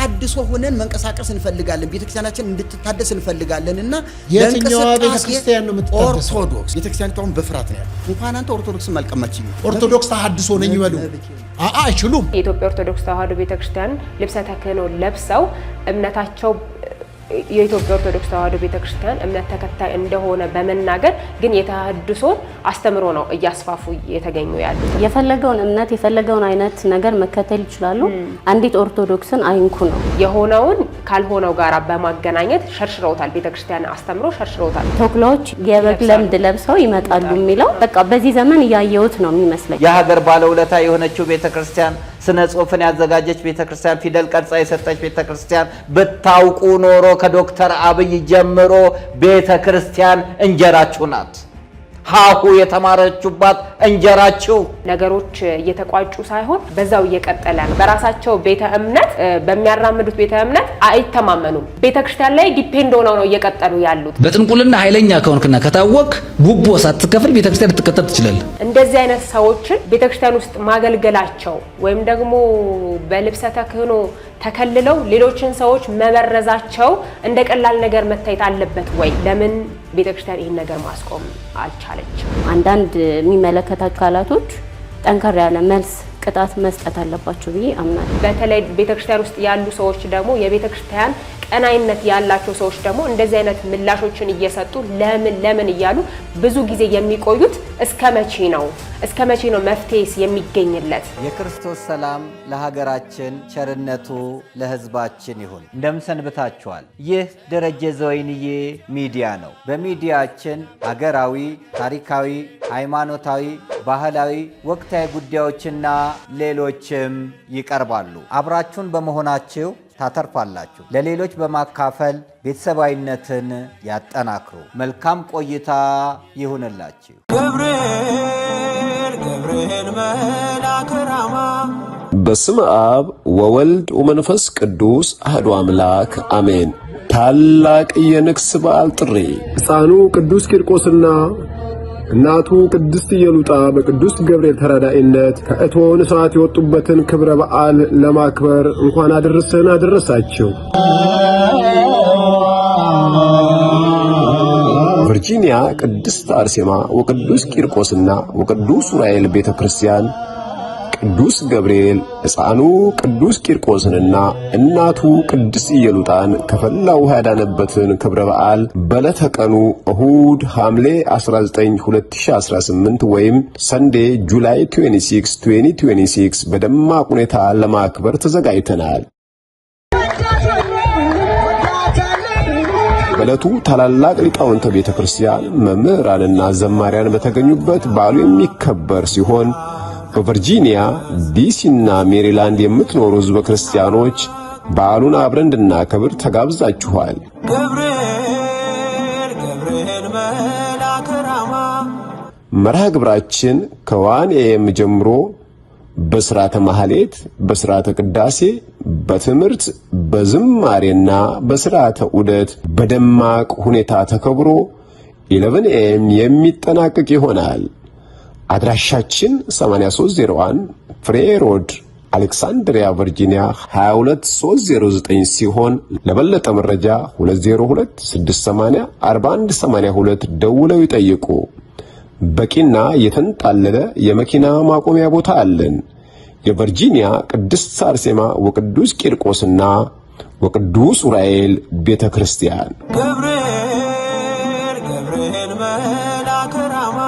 ተሐድሶ ሆነን መንቀሳቀስ እንፈልጋለን ቤተክርስቲያናችን እንድትታደስ እንፈልጋለንና የትኛው ቤተክርስቲያን ነው የምትታደሰው ኦርቶዶክስ ቤተክርስቲያኒቷን በፍራት ነው ያለው እንኳን አንተ ኦርቶዶክስ ማልቀማችኝ ኦርቶዶክስ ተሐድሶ ነኝ ይበሉ አይችሉም የኢትዮጵያ ኦርቶዶክስ ተዋሕዶ ቤተክርስቲያን ልብሰ ተክህኖ ለብሰው እምነታቸው የኢትዮጵያ ኦርቶዶክስ ተዋሕዶ ቤተክርስቲያን እምነት ተከታይ እንደሆነ በመናገር ግን የተሐድሶን አስተምሮ ነው እያስፋፉ የተገኙ ያሉት የፈለገውን እምነት የፈለገውን አይነት ነገር መከተል ይችላሉ አንዲት ኦርቶዶክስን አይንኩ ነው የሆነውን ካልሆነው ጋር በማገናኘት ሸርሽረውታል ቤተክርስቲያን አስተምሮ ሸርሽረውታል ተኩላዎች የበግ ለምድ ለብሰው ይመጣሉ የሚለው በቃ በዚህ ዘመን ያያዩት ነው የሚመስለኝ የሀገር ባለውለታ የሆነችው ቤተክርስቲያን ስነ ጽሁፍን ያዘጋጀች ቤተክርስቲያን ፊደል ቀርጻ የሰጠች ቤተክርስቲያን በታውቁ ኖሮ ከዶክተር አብይ ጀምሮ ቤተክርስቲያን እንጀራችሁ ናት ሃሁ የተማረችባት እንጀራችሁ ነገሮች እየተቋጩ ሳይሆን በዛው እየቀጠለ ነው በራሳቸው ቤተ እምነት በሚያራምዱት ቤተ እምነት አይተማመኑም ቤተክርስቲያን ላይ ዲፔንድ ሆነው ነው እየቀጠሉ ያሉት በጥንቁልና ኃይለኛ ከሆንክና ከታወቅ ጉቦ ሳትከፍል ቤተክርስቲያን ልትከተል ትችላለህ እንደዚህ አይነት ሰዎችን ቤተክርስቲያን ውስጥ ማገልገላቸው ወይም ደግሞ በልብሰ ተክህኖ ተከልለው ሌሎችን ሰዎች መበረዛቸው እንደ ቀላል ነገር መታየት አለበት ወይ ለምን ቤተክርስቲያን ይሄን ነገር ማስቆም አልቻለችም አንዳንድ የሚመለከታቸው አካላቶች ጠንከር ያለ መልስ ቅጣት መስጠት አለባቸው ብዬ አምናለሁ በተለይ ቤተክርስቲያን ውስጥ ያሉ ሰዎች ደግሞ የቤተክርስቲያን ቀናይነት ያላቸው ሰዎች ደግሞ እንደዚህ አይነት ምላሾችን እየሰጡ ለምን እያሉ ብዙ ጊዜ የሚቆዩት እስከመቼ ነው መፍትሄስ የሚገኝለት የክርስቶስ ሰላም ለሀገራችን ቸርነቱ ለህዝባችን ይሁን እንደምሰንብታችኋል ይህ ደረጀ ዘወይንዬ ሚዲያ ነው በሚዲያችን ሀገራዊ ታሪካዊ ሃይማኖታዊ ባህላዊ ወቅታዊ ጉዳዮችና ሌሎችም ይቀርባሉ አብራችሁን በመሆናችሁ ታተርፋላችሁ ለሌሎች በማካፈል ቤተሰባዊነትን ያጠናክሩ መልካም ቆይታ ይሁንላችሁ ገብርኤል መልአከ ራማ በስመ አብ ወወልድ ወመንፈስ ቅዱስ አሐዱ አምላክ አሜን ታላቅ የንግስ በዓል ጥሪ ሕፃኑ ቅዱስ ቂርቆስና እናቱ ቅድስት ኢየሉጣ በቅዱስ ገብርኤል ተራዳኢነት ከእቶን እሳት የወጡበትን ክብረ በዓል ለማክበር እንኳን አደረሳችሁ። ቨርጂኒያ ቅድስት አርሴማ ወቅዱስ ቂርቆስና ወቅዱስ ኡራኤል ቤተክርስቲያን ቅዱስ ገብርኤል ሕፃኑ ቅዱስ ቂርቆስንና እናቱ ቅድስት ኢየሉጣን ከፈላው ውሃ ያዳነበትን ክብረ በዓል በዕለተ ቀኑ እሁድ ሐምሌ 19 2018 ወይም ሰንዴ ጁላይ 26 2026 በደማቅ ሁኔታ ለማክበር ተዘጋጅተናል። በዕለቱ ታላላቅ ሊቃውንተ ቤተክርስቲያን መምህራንና ዘማሪያን በተገኙበት በዓሉ የሚከበር ሲሆን በቨርጂኒያ ዲሲና ሜሪላንድ የምትኖሩ ሕዝበ ክርስቲያኖች በዓሉን አብረን እንድናከብር ተጋብዛችኋል። ገብርኤል መልአከ ራማ መርሃ ግብራችን ከ1 AM ጀምሮ በሥርዓተ ማህሌት፣ በሥርዓተ ቅዳሴ፣ በትምህርት፣ በዝማሬና በሥርዓተ ዑደት በደማቅ ሁኔታ ተከብሮ 11 AM የሚጠናቀቅ ይሆናል። አድራሻችን 8301 ፍሬ ሮድ አሌክሳንድሪያ ቨርጂኒያ 22309 ሲሆን ለበለጠ መረጃ 202-680-4182 ደውለው ይጠይቁ። በቂና የተንጣለለ የመኪና ማቆሚያ ቦታ አለን። የቨርጂኒያ ቅድስት አርሴማ ወቅዱስ ቂርቆስና ወቅዱስ ኡራኤል ቤተክርስቲያን ገብርኤል መልአከ ራማ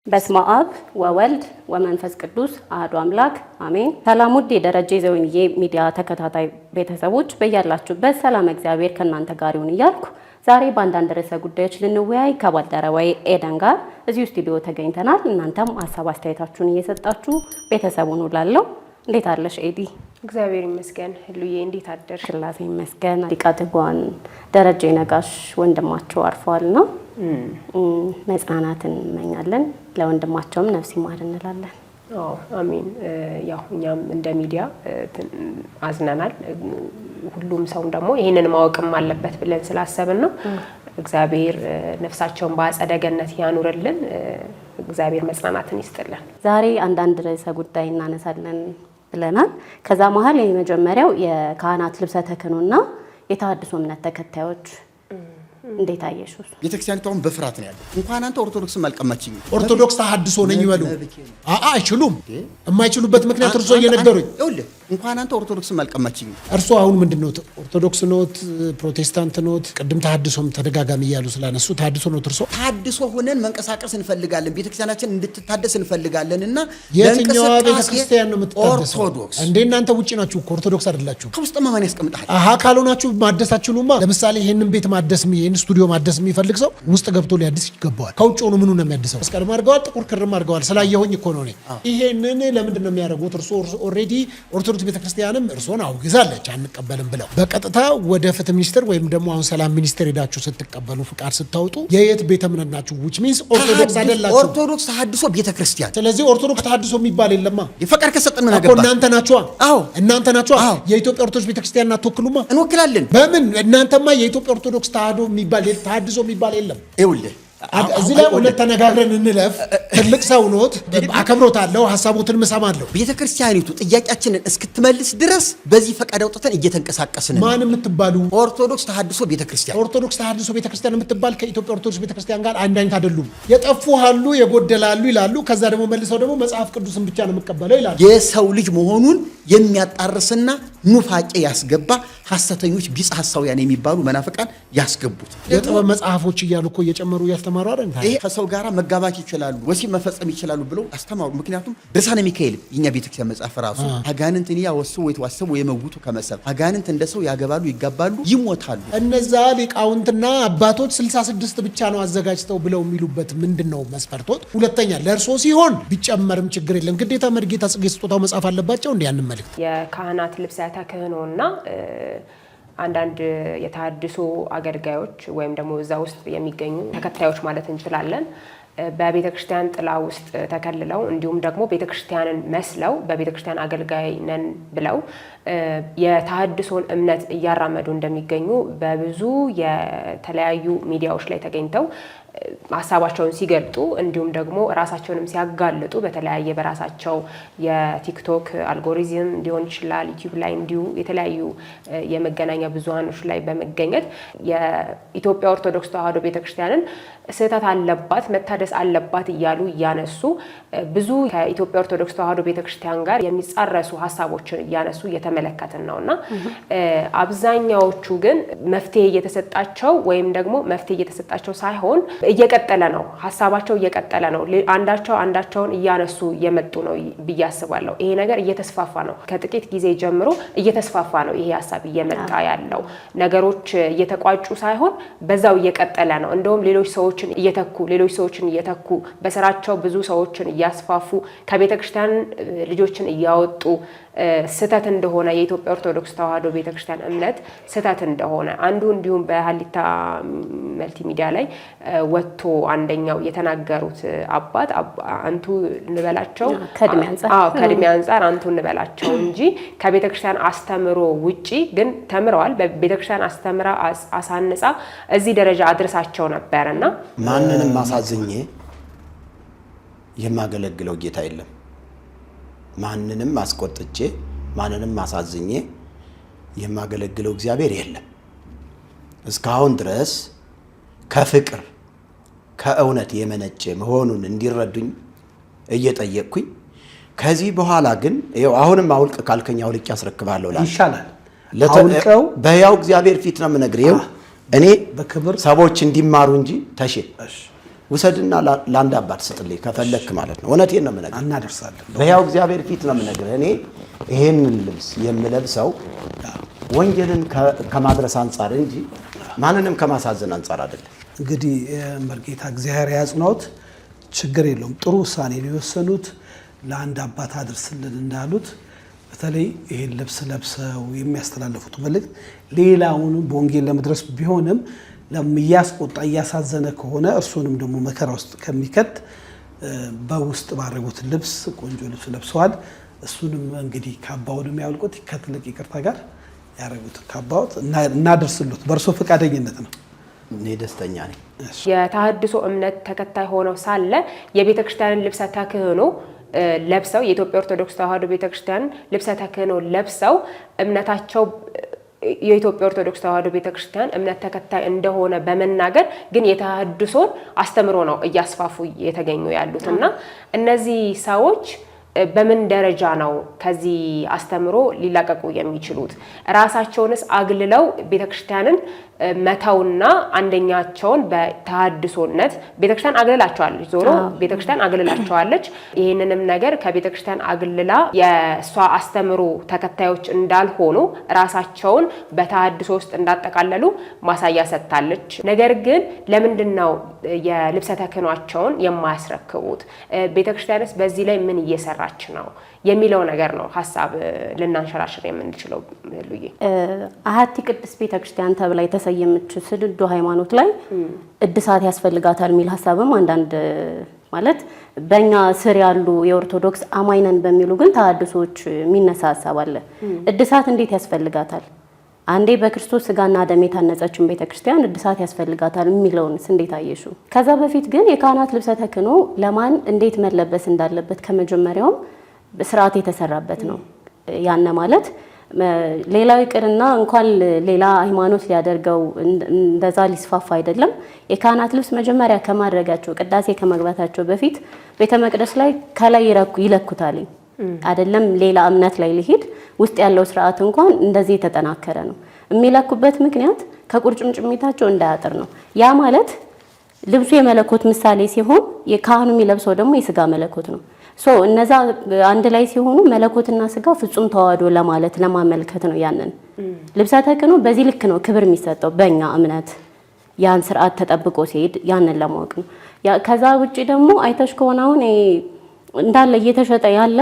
በስመ አብ ወወልድ ወመንፈስ ቅዱስ አሐዱ አምላክ አሜን። ሰላም ውድ የደረጀ ዘወይንዬ ሚዲያ ተከታታይ ቤተሰቦች በያላችሁበት ሰላም እግዚአብሔር ከእናንተ ጋር ይሁን እያልኩ ዛሬ በአንዳንድ ርዕሰ ጉዳዮች ልንወያይ ከባልደረባዬ ኤደን ጋር እዚሁ ስቱዲዮ ተገኝተናል። እናንተም ሀሳብ አስተያየታችሁን እየሰጣችሁ ቤተሰቡን ውላለሁ። እንዴት አለሽ ኤዲ? እግዚአብሔር ይመስገን። ህሉዬ እንዴት አደርሽ? ስላሴ ይመስገን። ሊቀ ትጉሃን ደረጀ ነጋሽ ወንድማቸው አርፈዋል ነው መጽናናትን እንመኛለን። ለወንድማቸውም ነፍስ ይማር እንላለን። አሜን። ያው እኛም እንደ ሚዲያ አዝነናል። ሁሉም ሰው ደግሞ ይሄንን ማወቅም አለበት ብለን ስላሰብን ነው። እግዚአብሔር ነፍሳቸውን በአጸደ ገነት ያኑርልን። እግዚአብሔር መጽናናትን ይስጥልን። ዛሬ አንዳንድ ርዕሰ ጉዳይ እናነሳለን ብለናል። ከዛ መሀል የመጀመሪያው የካህናት ልብሰ ተክህኖና የተሐድሶ እምነት ተከታዮች እንዴት አየሽ? ቤተክርስቲያኒቱ አሁን በፍርሃት ነው ያለው። እንኳን አንተ ኦርቶዶክስም አልቀማችኝ። ኦርቶዶክስ ተሐድሶ ነኝ ይበሉ። አይችሉም። የማይችሉበት ምክንያት እርሶ እየነገሩኝ። ይኸውልህ እንኳን አንተ ኦርቶዶክስም አልቀማችኝ። እርሶ አሁን ምንድነው ኦርቶዶክስ ኖት? ፕሮቴስታንት ኖት? ቅድም ተሐድሶም ተደጋጋሚ እያሉ ስላነሱ ተሐድሶ ኖት እርሶ? ተሐድሶ ሆነን መንቀሳቀስ እንፈልጋለን። ቤተክርስቲያናችን እንድትታደስ እንፈልጋለን እና የትኛዋ ቤተክርስቲያን ነው የምትታደሰው? ኦርቶዶክስ። እንዴ እናንተ ውጪ ናችሁ እኮ ኦርቶዶክስ አይደላችሁ። ከውስጥማ ማን ያስቀምጣል? ካልሆናችሁ ማደሳችሁማ። ለምሳሌ ይሄንን ቤት ማደስ ስቱዲዮ ማደስ የሚፈልግ ሰው ውስጥ ገብቶ ሊያድስ ይገባዋል። ከውጭ ሆኖ ምኑ ነው የሚያድሰው? መስቀልም አድርገዋል፣ ጥቁር ክርም አድርገዋል። ስላየሁኝ እኮ ነው እኔ። ይሄንን ለምንድን ነው የሚያደርጉት? እርሶ ኦልሬዲ ኦርቶዶክስ ቤተክርስቲያንም እርሶን አውግዛለች አንቀበልም ብለው በቀጥታ ወደ ፍትህ ሚኒስቴር ወይም ደግሞ አሁን ሰላም ሚኒስቴር ሄዳችሁ ስትቀበሉ ፍቃድ ስታወጡ የየት ቤተ እምነት ናችሁ? which means ኦርቶዶክስ አይደላችሁ። ኦርቶዶክስ ተሐድሶ ቤተክርስቲያን። ስለዚህ ኦርቶዶክስ ተሐድሶ የሚባል የለማ። የፈቃድ ከሰጠን ምን አገባ? እናንተ ናችኋ። አዎ እናንተ ናችኋ። የኢትዮጵያ ኦርቶዶክስ ቤተክርስቲያን አትወክሉማ። እንወክላለን። በምን? እናንተማ የኢትዮጵያ ኦርቶዶክስ ተሐድሶ የሚባል ተሐድሶ የሚባል የለም። ይኸውልህ እዚህ ላይ እውነት ተነጋግረን እንለፍ። ትልቅ ሰው ኖት፣ አከብሮታለሁ፣ ሀሳቦትን እሰማለሁ። ቤተክርስቲያኒቱ ጥያቄያችንን እስክትመልስ ድረስ በዚህ ፈቃድ አውጥተን እየተንቀሳቀስን ነው። ማን የምትባሉ? ኦርቶዶክስ ተሐድሶ ቤተክርስቲያን። ኦርቶዶክስ ተሐድሶ ቤተክርስቲያን የምትባል ከኢትዮጵያ ኦርቶዶክስ ቤተክርስቲያን ጋር አንድ አይነት አይደሉም። የጠፉ አሉ፣ የጎደላሉ ይላሉ። ከዛ ደግሞ መልሰው ደግሞ መጽሐፍ ቅዱስን ብቻ ነው የምቀበለው ይላሉ። የሰው ልጅ መሆኑን የሚያጣርስና ኑፋቄ ያስገባ ሐሰተኞች ቢጽ ሐሳውያን የሚባሉ መናፍቃን ያስገቡት የጥበብ መጽሐፎች እያሉ እኮ እየጨመሩ ያስተማሩ አይደል? ይሄ ከሰው ጋር መጋባት ይችላሉ፣ ወሲብ መፈጸም ይችላሉ ብለው አስተማሩ። ምክንያቱም ድርሳነ ሚካኤል የኛ ቤተክርስቲያን መጽሐፍ ራሱ አጋንንትን ያወሰው ወይተዋሰው የመውቱ ከመሰብ አጋንንት እንደሰው ያገባሉ፣ ይጋባሉ፣ ይሞታሉ። እነዛ ሊቃውንትና አባቶች 66 ብቻ ነው አዘጋጅተው ብለው የሚሉበት ምንድነው መስፈርቶት? ሁለተኛ ለእርሶ ሲሆን ቢጨመርም ችግር የለም ግዴታ መርጌታ ጽጌ ስጦታው መጽሐፍ አለባቸው። እንዴ ያንን መልእክት የካህናት ልብሰ ተክህኖና አንዳንድ የተሐድሶ አገልጋዮች ወይም ደግሞ እዛ ውስጥ የሚገኙ ተከታዮች ማለት እንችላለን በቤተክርስቲያን ጥላ ውስጥ ተከልለው እንዲሁም ደግሞ ቤተክርስቲያንን መስለው በቤተክርስቲያን አገልጋይ ነን ብለው የተሐድሶን እምነት እያራመዱ እንደሚገኙ በብዙ የተለያዩ ሚዲያዎች ላይ ተገኝተው ሀሳባቸውን ሲገልጡ እንዲሁም ደግሞ ራሳቸውንም ሲያጋልጡ በተለያየ በራሳቸው የቲክቶክ አልጎሪዝም ሊሆን ይችላል ዩቲዩብ ላይ እንዲሁ የተለያዩ የመገናኛ ብዙሃኖች ላይ በመገኘት የኢትዮጵያ ኦርቶዶክስ ተዋሕዶ ቤተክርስቲያንን ስህተት አለባት መታደስ አለባት እያሉ እያነሱ ብዙ ከኢትዮጵያ ኦርቶዶክስ ተዋሕዶ ቤተክርስቲያን ጋር የሚጻረሱ ሀሳቦችን እያነሱ እየተመለከትን ነውና አብዛኛዎቹ ግን መፍትሄ እየተሰጣቸው ወይም ደግሞ መፍትሄ እየተሰጣቸው ሳይሆን እየቀጠለ ነው ሀሳባቸው እየቀጠለ ነው አንዳቸውን እያነሱ የመጡ ነው ብዬ አስባለሁ። ይሄ ነገር እየተስፋፋ ነው። ከጥቂት ጊዜ ጀምሮ እየተስፋፋ ነው ይሄ ሀሳብ እየመጣ ያለው ነገሮች እየተቋጩ ሳይሆን በዛው እየቀጠለ ነው። እንደውም ሌሎች ሰዎችን እየተኩ በስራቸው ብዙ ሰዎችን እያስፋፉ ከቤተክርስቲያን ልጆችን እያወጡ ስተት እንደሆነ የኢትዮጵያ ኦርቶዶክስ ተዋሕዶ ቤተክርስቲያን እምነት ስተት እንደሆነ አንዱ እንዲሁም በሀሊታ መልቲሚዲያ ላይ ወጥቶ አንደኛው የተናገሩት አባት አንቱ እንበላቸው ከእድሜ አንጻር አንቱ እንበላቸው እንጂ ከቤተክርስቲያን አስተምሮ ውጪ ግን ተምረዋል። በቤተክርስቲያን አስተምራ አሳንጻ እዚህ ደረጃ አድርሳቸው ነበርና ማንንም አሳዝኜ የማገለግለው ጌታ የለም። ማንንም አስቆጥቼ ማንንም አሳዝኜ የማገለግለው እግዚአብሔር የለም። እስካሁን ድረስ ከፍቅር ከእውነት የመነጨ መሆኑን እንዲረዱኝ እየጠየቅኩኝ ከዚህ በኋላ ግን ይኸው አሁንም አውልቅ ካልከኝ አውልቅ ያስረክባለሁ ይሻላል። አውልቀው በሕያው እግዚአብሔር ፊት ነው የምነግርህ። እኔ በክብር ሰዎች እንዲማሩ እንጂ ተሼ ውሰድና ለአንድ አባት ስጥልኝ ከፈለክ ማለት ነው። እውነቴን ነው የምነግርህ። እናደርሳለን። በሕያው እግዚአብሔር ፊት ነው የምነግርህ። እኔ ይሄንን ልብስ የምለብሰው ወንጌልን ከማድረስ አንጻር እንጂ ማንንም ከማሳዘን አንጻር አይደለም። እንግዲህ መርጌታ እግዚአብሔር ያጽናዎት። ችግር የለውም። ጥሩ ውሳኔ ነው የወሰኑት። ለአንድ አባት አድርስልን እንዳሉት በተለይ ይሄን ልብስ ለብሰው የሚያስተላልፉት መልእክት ሌላውን በወንጌል ለመድረስ ቢሆንም እያስቆጣ እያሳዘነ ከሆነ እርሱንም ደግሞ መከራ ውስጥ ከሚከት በውስጥ ባረጉት ልብስ ቆንጆ ልብስ ለብሰዋል። እሱንም እንግዲህ ካባውንም ያውልቁት ከትልቅ ይቅርታ ጋር ያረጉት ካባውት እናደርስሉት በእርሶ ፈቃደኝነት ነው። እኔ ደስተኛ ነኝ። የተሐድሶ እምነት ተከታይ ሆነው ሳለ የቤተክርስቲያንን ልብሰ ተክህኖ ለብሰው የኢትዮጵያ ኦርቶዶክስ ተዋሕዶ ቤተክርስቲያን ልብሰ ተክህኖ ለብሰው እምነታቸው የኢትዮጵያ ኦርቶዶክስ ተዋሕዶ ቤተክርስቲያን እምነት ተከታይ እንደሆነ በመናገር ግን የተሐድሶን አስተምሮ ነው እያስፋፉ የተገኙ ያሉትና እነዚህ ሰዎች በምን ደረጃ ነው ከዚህ አስተምሮ ሊላቀቁ የሚችሉት? ራሳቸውንስ አግልለው ቤተክርስቲያንን መተውና አንደኛቸውን በተሐድሶነት ቤተክርስቲያን አግልላቸዋለች። ዞሮ ቤተክርስቲያን አግልላቸዋለች። ይህንንም ነገር ከቤተክርስቲያን አግልላ የእሷ አስተምሮ ተከታዮች እንዳልሆኑ ራሳቸውን በተሐድሶ ውስጥ እንዳጠቃለሉ ማሳያ ሰጥታለች። ነገር ግን ለምንድን ነው የልብሰ ተክህኗቸውን የማያስረክቡት? ቤተክርስቲያንስ በዚህ ላይ ምን እየሰራች ነው የሚለው ነገር ነው ሀሳብ ልናንሸራሽር የምንችለው። ሉዬ አሐቲ ቅድስት ቤተክርስቲያን ተብላ የተሰየመች ስንዱ ሃይማኖት ላይ እድሳት ያስፈልጋታል የሚል ሀሳብም አንዳንድ ማለት በእኛ ስር ያሉ የኦርቶዶክስ አማኝነን በሚሉ ግን ተሐድሶች የሚነሳ ሀሳብ አለ። እድሳት እንዴት ያስፈልጋታል? አንዴ በክርስቶስ ስጋና ደም የታነጸችን ቤተክርስቲያን እድሳት ያስፈልጋታል የሚለውንስ እንዴት አየሹ? ከዛ በፊት ግን የካህናት ልብሰ ተክህኖ ለማን እንዴት መለበስ እንዳለበት ከመጀመሪያውም ስርዓት የተሰራበት ነው። ያነ ማለት ሌላው ይቅርና እንኳን ሌላ ሃይማኖት ሊያደርገው እንደዛ ሊስፋፋ አይደለም። የካህናት ልብስ መጀመሪያ ከማድረጋቸው ቅዳሴ ከመግባታቸው በፊት ቤተ መቅደስ ላይ ከላይ ይለኩታል አይደለም። ሌላ እምነት ላይ ሊሄድ ውስጥ ያለው ስርዓት እንኳን እንደዚህ የተጠናከረ ነው። የሚለኩበት ምክንያት ከቁርጭምጭሚታቸው እንዳያጥር ነው። ያ ማለት ልብሱ የመለኮት ምሳሌ ሲሆን የካህኑ የሚለብሰው ደግሞ የስጋ መለኮት ነው። እነዛ አንድ ላይ ሲሆኑ መለኮትና ስጋ ፍጹም ተዋህዶ ለማለት ለማመልከት ነው። ያንን ልብሰ ተክህኖ በዚህ ልክ ነው ክብር የሚሰጠው በእኛ እምነት ያን ስርዓት ተጠብቆ ሲሄድ ያንን ለማወቅ ነው። ከዛ ውጪ ደግሞ አይተሽ ከሆነ አሁን እንዳለ እየተሸጠ ያለ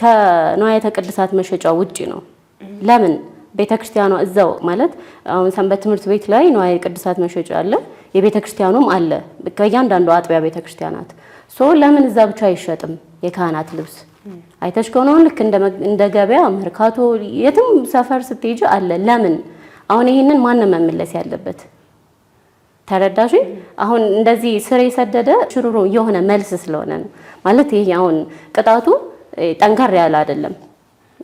ከንዋያተ ቅድሳት መሸጫ ውጪ ነው። ለምን ቤተክርስቲያኗ እዛው ማለት አሁን ሰንበት ትምህርት ቤት ላይ ንዋያተ ቅድሳት መሸጫ አለ፣ የቤተክርስቲያኑም አለ ከእያንዳንዱ አጥቢያ ቤተክርስቲያናት። ለምን እዛ ብቻ አይሸጥም? የካህናት ልብስ አይተሽ ከሆነ ልክ እንደ ገበያ መርካቶ የትም ሰፈር ስትሄጂ አለ። ለምን አሁን ይሄንን ማንም መመለስ ያለበት ተረዳሽ? አሁን እንደዚህ ስር የሰደደ ሽሩሩ የሆነ መልስ ስለሆነ ነው ማለት ይሄ አሁን ቅጣቱ ጠንከር ያለ አይደለም።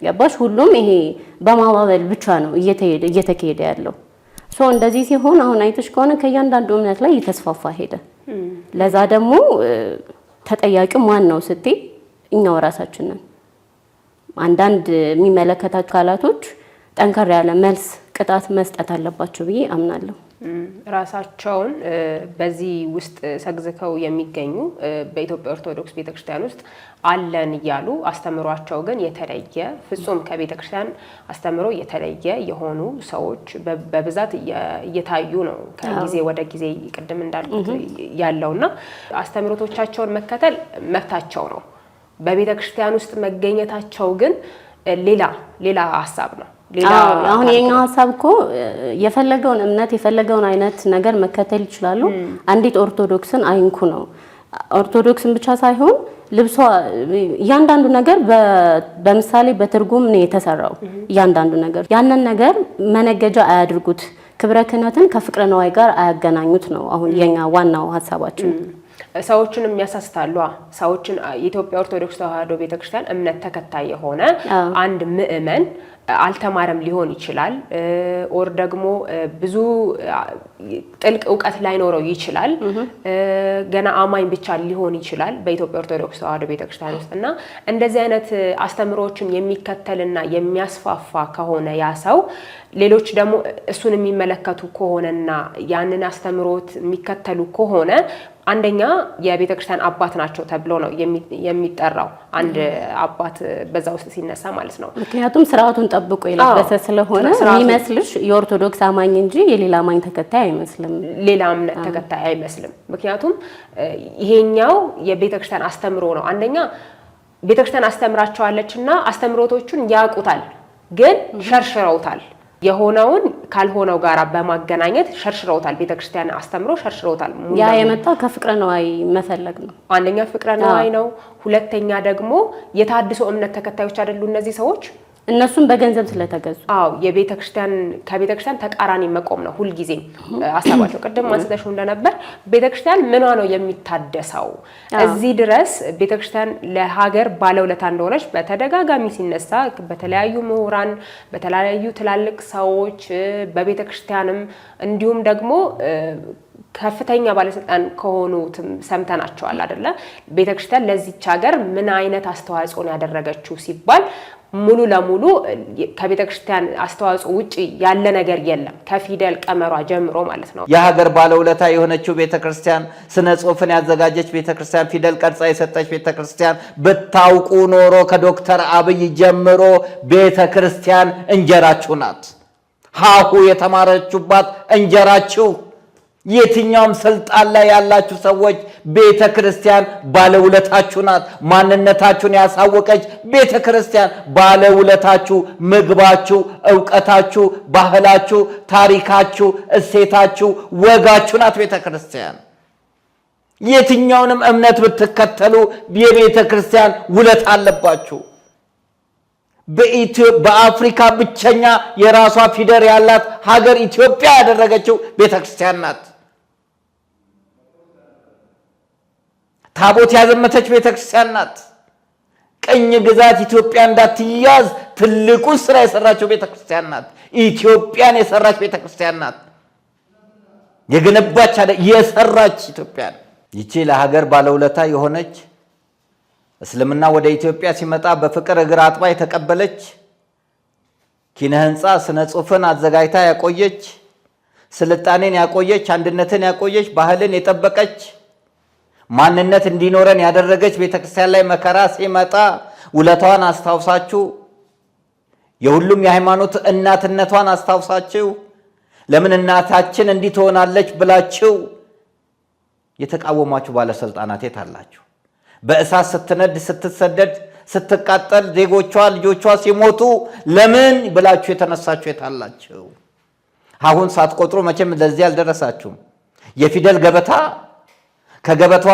ገባሽ? ሁሉም ይሄ በማባበል ብቻ ነው እየተካሄደ ያለው። እንደዚህ ሲሆን አሁን አይተሽ ከሆነ ከእያንዳንዱ እምነት ላይ እየተስፋፋ ሄደ። ለዛ ደግሞ ተጠያቂው ማን ነው ስትይ እኛው ራሳችን ነን። አንዳንድ የሚመለከታቸው አካላቶች ጠንከር ያለ መልስ ቅጣት መስጠት አለባቸው ብዬ አምናለሁ። ራሳቸውን በዚህ ውስጥ ሰግዝከው የሚገኙ በኢትዮጵያ ኦርቶዶክስ ቤተክርስቲያን ውስጥ አለን እያሉ አስተምሯቸው ግን የተለየ ፍጹም ከቤተክርስቲያን አስተምሮ የተለየ የሆኑ ሰዎች በብዛት እየታዩ ነው ከጊዜ ወደ ጊዜ ቅድም እንዳልኩት ያለውና አስተምሮቶቻቸውን መከተል መብታቸው ነው። በቤተክርስቲያን ውስጥ መገኘታቸው ግን ሌላ ሀሳብ ነው። አሁን የኛው ሀሳብ እኮ የፈለገውን እምነት የፈለገውን አይነት ነገር መከተል ይችላሉ። አንዲት ኦርቶዶክስን አይንኩ ነው። ኦርቶዶክስን ብቻ ሳይሆን ልብሷ እያንዳንዱ ነገር በምሳሌ በትርጉም ነው የተሰራው። እያንዳንዱ ነገር ያንን ነገር መነገጃ አያድርጉት። ክብረ ክህነትን ከፍቅረ ነዋይ ጋር አያገናኙት ነው አሁን የኛ ዋናው ሀሳባችን። ሰዎችንም ያሳስታሉ። ሰዎችን የኢትዮጵያ ኦርቶዶክስ ተዋሕዶ ቤተክርስቲያን እምነት ተከታይ የሆነ አንድ ምእመን አልተማረም ሊሆን ይችላል፣ ኦር ደግሞ ብዙ ጥልቅ እውቀት ላይኖረው ይችላል፣ ገና አማኝ ብቻ ሊሆን ይችላል በኢትዮጵያ ኦርቶዶክስ ተዋሕዶ ቤተክርስቲያን ውስጥ እና እንደዚህ አይነት አስተምሮችን የሚከተልና የሚያስፋፋ ከሆነ ያ ሰው ሌሎች ደግሞ እሱን የሚመለከቱ ከሆነና ያንን አስተምሮት የሚከተሉ ከሆነ አንደኛ የቤተክርስቲያን አባት ናቸው ተብሎ ነው የሚጠራው። አንድ አባት በዛ ውስጥ ሲነሳ ማለት ነው። ምክንያቱም ስርዓቱን ጠብቆ የለበሰ ስለሆነ የሚመስልሽ የኦርቶዶክስ አማኝ እንጂ የሌላ አማኝ ተከታይ አይመስልም፣ ሌላ እምነት ተከታይ አይመስልም። ምክንያቱም ይሄኛው የቤተክርስቲያን አስተምሮ ነው። አንደኛ ቤተክርስቲያን አስተምራቸዋለችና አስተምሮቶቹን ያውቁታል፣ ግን ሸርሽረውታል። የሆነውን ካልሆነው ጋር በማገናኘት ሸርሽረውታል። ቤተክርስቲያን አስተምሮ ሸርሽረውታል። ያ የመጣው ከፍቅረ ነዋይ መፈለግ ነው። አንደኛ ፍቅረ ነዋይ ነው። ሁለተኛ ደግሞ የታድሶ እምነት ተከታዮች አይደሉ እነዚህ ሰዎች። እነሱም በገንዘብ ስለተገዙ አዎ የቤተክርስቲያን ከቤተክርስቲያን ተቃራኒ መቆም ነው ሁሉ ጊዜ አሳባቸው ቀደም ማስተሽ እንደነበር ቤተክርስቲያን ምኗ ነው የሚታደሰው እዚህ ድረስ ቤተክርስቲያን ለሀገር ባለውለታ እንደሆነች በተደጋጋሚ ሲነሳ በተለያዩ ምሁራን በተለያዩ ትላልቅ ሰዎች በቤተክርስቲያንም እንዲሁም ደግሞ ከፍተኛ ባለስልጣን ከሆኑትም ሰምተናቸዋል አይደለ ቤተክርስቲያን ለዚህች ሀገር ምን አይነት አስተዋጽኦ ያደረገችው ሲባል ሙሉ ለሙሉ ከቤተክርስቲያን አስተዋጽኦ ውጪ ያለ ነገር የለም ከፊደል ቀመሯ ጀምሮ ማለት ነው የሀገር ባለውለታ የሆነችው ቤተክርስቲያን ስነ ጽሁፍን ያዘጋጀች ቤተክርስቲያን ፊደል ቀርጻ የሰጠች ቤተክርስቲያን ብታውቁ ኖሮ ከዶክተር አብይ ጀምሮ ቤተክርስቲያን እንጀራችሁ ናት ሃሁ የተማረችባት እንጀራችሁ የትኛውም ስልጣን ላይ ያላችሁ ሰዎች ቤተክርስቲያን ባለውለታችሁ ናት ማንነታችሁን ያሳወቀች ቤተክርስቲያን ባለውለታችሁ ምግባችሁ ዕውቀታችሁ ባህላችሁ ታሪካችሁ እሴታችሁ ወጋችሁ ናት ቤተክርስቲያን የትኛውንም እምነት ብትከተሉ የቤተክርስቲያን ውለታ አለባችሁ በአፍሪካ ብቸኛ የራሷ ፊደል ያላት ሀገር ኢትዮጵያ ያደረገችው ቤተክርስቲያን ናት ታቦት ያዘመተች ቤተክርስቲያን ናት ቀኝ ግዛት ኢትዮጵያ እንዳትያዝ ትልቁ ስራ የሰራችው ቤተክርስቲያን ናት ኢትዮጵያን የሰራች ቤተክርስቲያን ናት የገነባች የሰራች ኢትዮጵያን ይቺ ለሀገር ባለውለታ የሆነች እስልምና ወደ ኢትዮጵያ ሲመጣ በፍቅር እግር አጥባ የተቀበለች ኪነ ህንጻ ስነ ጽሁፍን አዘጋጅታ ያቆየች ስልጣኔን ያቆየች አንድነትን ያቆየች ባህልን የጠበቀች ማንነት እንዲኖረን ያደረገች ቤተክርስቲያን ላይ መከራ ሲመጣ ውለታዋን አስተዋውሳችሁ የሁሉም የሃይማኖት እናትነቷን አስተዋውሳችሁ ለምን እናታችን እንዲህ ትሆናለች ብላችሁ የተቃወማችሁ ባለስልጣናት የታላችሁ በእሳት ስትነድ ስትሰደድ ስትቃጠል ዜጎቿ ልጆቿ ሲሞቱ ለምን ብላችሁ የተነሳችሁ የታላችሁ አሁን ሳትቆጥሩ መቼም ለዚህ አልደረሳችሁም የፊደል ገበታ ከገበቷ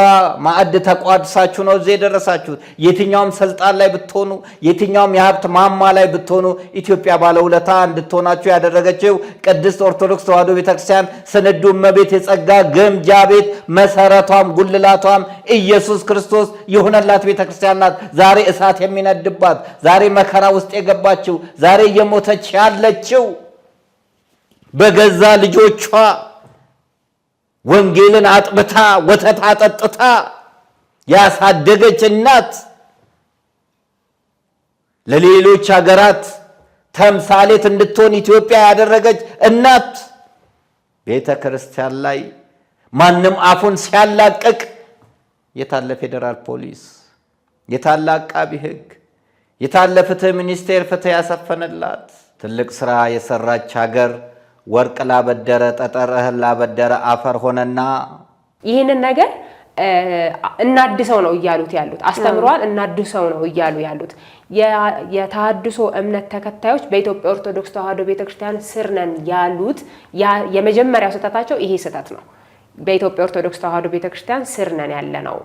ማዕድ ተቋድሳችሁ ነው እዚህ ደረሳችሁ የትኛውም ስልጣን ላይ ብትሆኑ የትኛውም የሀብት ማማ ላይ ብትሆኑ ኢትዮጵያ ባለውለታ እንድትሆናችሁ ያደረገችው ቅድስት ኦርቶዶክስ ተዋሕዶ ቤተክርስቲያን ስንዱ እመቤት የጸጋ ግምጃ ቤት መሰረቷም ጉልላቷም ኢየሱስ ክርስቶስ የሆነላት ቤተክርስቲያን ናት ዛሬ እሳት የሚነድባት ዛሬ መከራ ውስጥ የገባችው ዛሬ እየሞተች ያለችው በገዛ ልጆቿ ወንጌልን አጥብታ ወተት አጠጥታ ያሳደገች እናት ለሌሎች ሀገራት ተምሳሌት እንድትሆን ኢትዮጵያ ያደረገች እናት ቤተክርስቲያን ላይ ማንም አፉን ሲያላቀቅ የታለ ፌደራል ፖሊስ የታለ አቃቢ ሕግ የታለ ፍትህ ሚኒስቴር ፍትህ ያሰፈነላት ትልቅ ስራ የሰራች ሀገር ወርቅ ላበደረ ጠጠር እህል ላበደረ አፈር ሆነና ይሄንን ነገር እናድሰው ነው ያሉት አስተምሯል እናድሰው ነው ያሉት የተሐድሶ እምነት ተከታዮች በኢትዮጵያ ኦርቶዶክስ ተዋሕዶ ቤተክርስቲያን ስር ነን ያሉት የመጀመሪያው ስህተታቸው ይሄ ስህተት ነው በኢትዮጵያ ኦርቶዶክስ ተዋሕዶ ቤተክርስቲያን ስር ነን ያለ ነው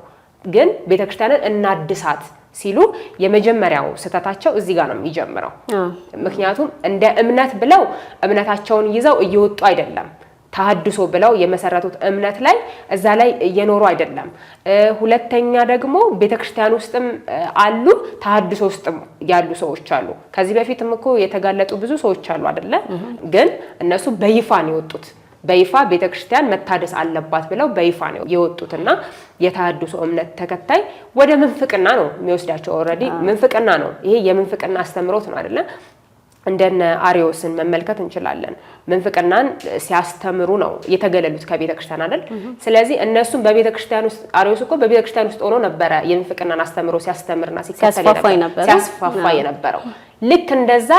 ግን ቤተክርስቲያንን እናድሳት ሲሉ የመጀመሪያው ስህተታቸው እዚህ ጋር ነው የሚጀምረው ምክንያቱም እንደ እምነት ብለው እምነታቸውን ይዘው እየወጡ አይደለም ተሐድሶ ብለው የመሰረቱት እምነት ላይ እዛ ላይ እየኖሩ አይደለም ሁለተኛ ደግሞ ቤተክርስቲያን ውስጥም አሉ ተሐድሶ ውስጥም ያሉ ሰዎች አሉ ከዚህ በፊትም እኮ የተጋለጡ ብዙ ሰዎች አሉ አይደለ ግን እነሱ በይፋ ነው የወጡት በይፋ ቤተክርስቲያን መታደስ አለባት ብለው በይፋ ነው የወጡትና የተሐድሶ እምነት ተከታይ ወደ ምንፍቅና ነው የሚወስዳቸው ኦሬዲ ምንፍቅና ነው ይሄ የምንፍቅና አስተምሮት ነው አይደለ እንደነ አሪዮስን መመልከት እንችላለን ምንፍቅናን ሲያስተምሩ ነው የተገለሉት ከቤተክርስቲያን አይደል ስለዚህ እነሱም በቤተክርስቲያን ውስጥ አሪዮስ እኮ በቤተክርስቲያን ውስጥ ሆኖ ነበር የምንፍቅናን አስተምሮ ሲያስተምርና ሲያስፋፋ የነበረው ልክ እንደዛ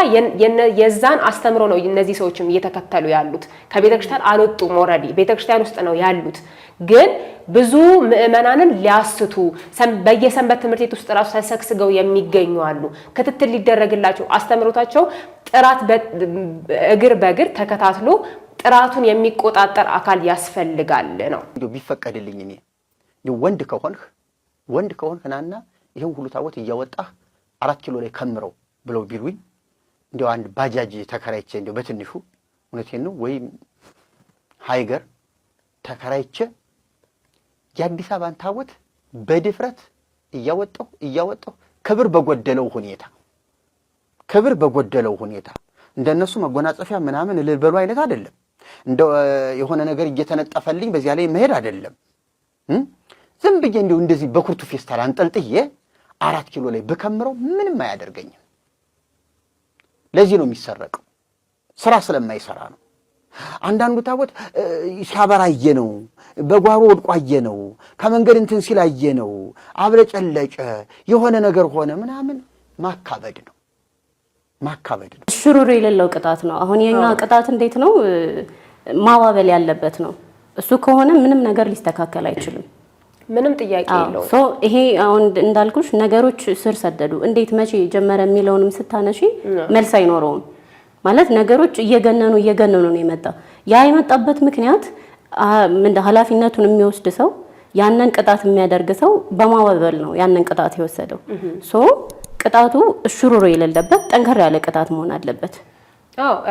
የዛን አስተምሮ ነው እነዚህ ሰዎችም እየተከተሉ ያሉት ከቤተክርስቲያን አልወጡም ኦሬዲ ቤተክርስቲያን ውስጥ ነው ያሉት ግን ብዙ ምእመናንን ሊያስቱ በየሰንበት ትምህርት ቤት ውስጥ ራሱ ተሰክስገው የሚገኙ አሉ ክትትል ሊደረግላቸው አስተምሮታቸው ጥራት እግር በእግር ተከታትሎ ጥራቱን የሚቆጣጠር አካል ያስፈልጋል ነው እንዴ ቢፈቀድልኝ እኔ ወንድ ከሆንህ ናና ይሄን ሁሉ ታቦት እያወጣህ 4 ኪሎ ላይ ከምረው ብለው ቢሉኝ እንዲያው አንድ ባጃጅ ተከራይቼ እንዲያው በትንሹ እውነቴን ነው ወይም ሃይገር ተከራይቼ የአዲስ አበባን ታቦት በድፍረት እያወጣሁ ክብር በጎደለው ሁኔታ እንደነሱ መጎናጸፊያ ምናምን ልበሉ አይነት አይደለም። እንደው የሆነ ነገር እየተነጠፈልኝ በዚያ ላይ መሄድ አይደለም። ዝም ብዬ እንዲሁ እንደዚህ በኩርቱ ፌስታል አንጠልጥዬ 4 ኪሎ ላይ በከምረው ምንም አያደርገኝም። ለዚህ ነው የሚሰረቀው፣ ስራ ስለማይሰራ ነው። አንዳንዱ ታቦት ሲያበራየ ነው፣ በጓሮ ወድቋየ ነው፣ ከመንገድ እንትን ሲላየ ነው፣ አብለጨለጨ የሆነ ነገር ሆነ ምናምን ማካበድ ነው። ሽሩሩ የሌለው ቅጣት ነው። አሁን የኛ ቅጣት እንዴት ነው? ማዋበል ያለበት ነው። እሱ ከሆነ ምንም ነገር ሊስተካከል አይችልም። ምንም ጥያቄ የለውም። ሶ ይሄ አሁን እንዳልኩሽ ነገሮች ስር ሰደዱ። እንዴት መቼ ጀመረ የሚለውንም ስታነሺ መልስ አይኖረውም። ማለት ነገሮች እየገነኑ ነው የመጣ። ያ የመጣበት ምክንያት ምን ኃላፊነቱን የሚወስድ ሰው ያንን ቅጣት የሚያደርግ ሰው በማዋበል ነው ያንን ቅጣት የወሰደው። ሶ ቅጣቱ ሽሩሩ የሌለበት ጠንከር ያለ ቅጣት መሆን አለበት።